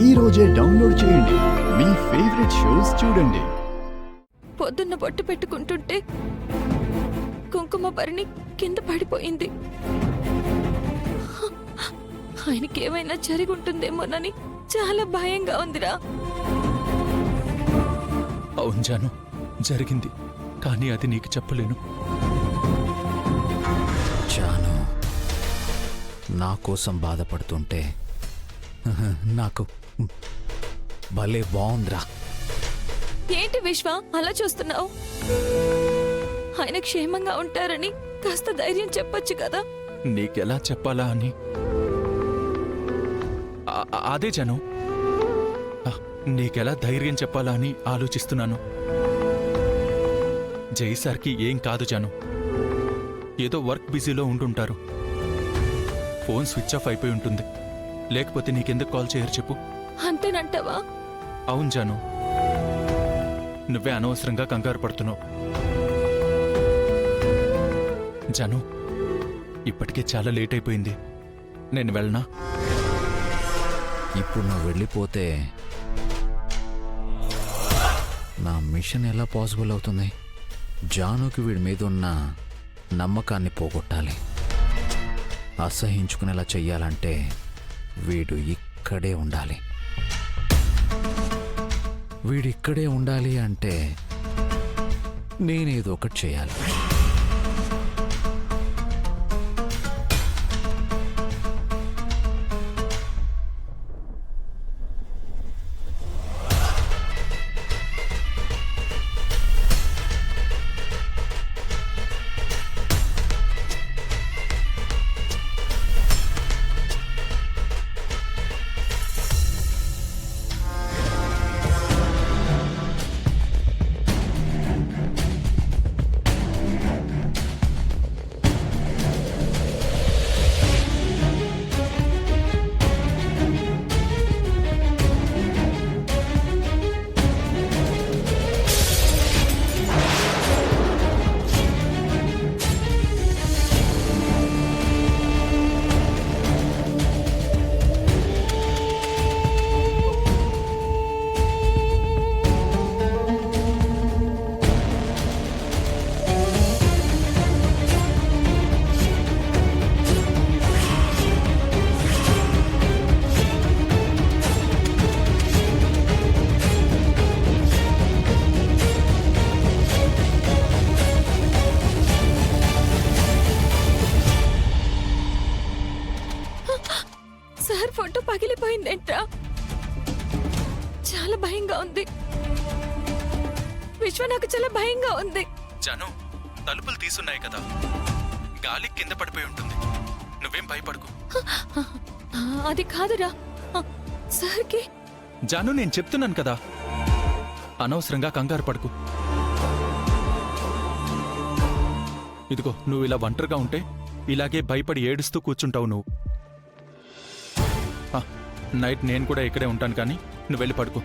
ఈ రోజే డౌన్లోడ్ చేయండి. మీ ఫేవరెట్ షోస్ చూడండి. పొద్దున్న బొట్టు పెట్టుకుంటుంటే కుంకుమ భరణి కింద పడిపోయింది. ఆయనకి ఏమైనా జరిగి ఉంటుందేమోనని చాలా భయంగా ఉందిరా. అవును జాను, జరిగింది. కానీ అది నీకు చెప్పలేను. జాను నా కోసం బాధపడుతుంటే నాకు భలే బాగుందిరా. ఏంటి విశ్వ అలా చూస్తున్నావు? ఆయన క్షేమంగా ఉంటారని కాస్త ధైర్యం చెప్పొచ్చు కదా. నీకెలా చెప్పాలా అని. అదే జాను, నీకెలా ధైర్యం చెప్పాలా అని ఆలోచిస్తున్నాను. జై సార్కి ఏం కాదు జాను, ఏదో వర్క్ బిజీలో ఉంటుంటారు. ఫోన్ స్విచ్ ఆఫ్ అయిపోయి ఉంటుంది. లేకపోతే నీకెందుకు కాల్ చేయరు చెప్పు? అంతేనంటావా? అవును జాను, నువ్వే అనవసరంగా కంగారు పడుతున్నావు. జాను, ఇప్పటికే చాలా లేట్ అయిపోయింది. నేను వెళ్ళనా? ఇప్పుడు నువ్వు వెళ్ళిపోతే నా మిషన్ ఎలా పాసిబుల్ అవుతుంది? జానుకి వీడి మీద ఉన్న నమ్మకాన్ని పోగొట్టాలి. అసహించుకునేలా చెయ్యాలంటే వీడు ఇక్కడే ఉండాలి. వీడిక్కడే ఉండాలి అంటే నేనేదో ఒకటి చేయాలి. సార్ ఫోటో పగిలిపోయిందేంట్రా? చాలా భయంగా ఉంది విశ్వ, నాకు చాలా భయంగా ఉంది. జాను, తలుపులు తీసున్నాయి కదా, గాలి కింద పడిపోయి ఉంటుంది. నువ్వేం భయపడకు. అది కాదురా సార్కి. జాను, నేను చెప్తున్నాను కదా, అనవసరంగా కంగారు పడకు. ఇదిగో, నువ్వు ఇలా ఒంటరిగా ఉంటే ఇలాగే భయపడి ఏడుస్తూ కూర్చుంటావు నువ్వు. నైట్ నేను కూడా ఇక్కడే ఉంటాను, కానీ నువ్వు వెళ్ళి పడుకో.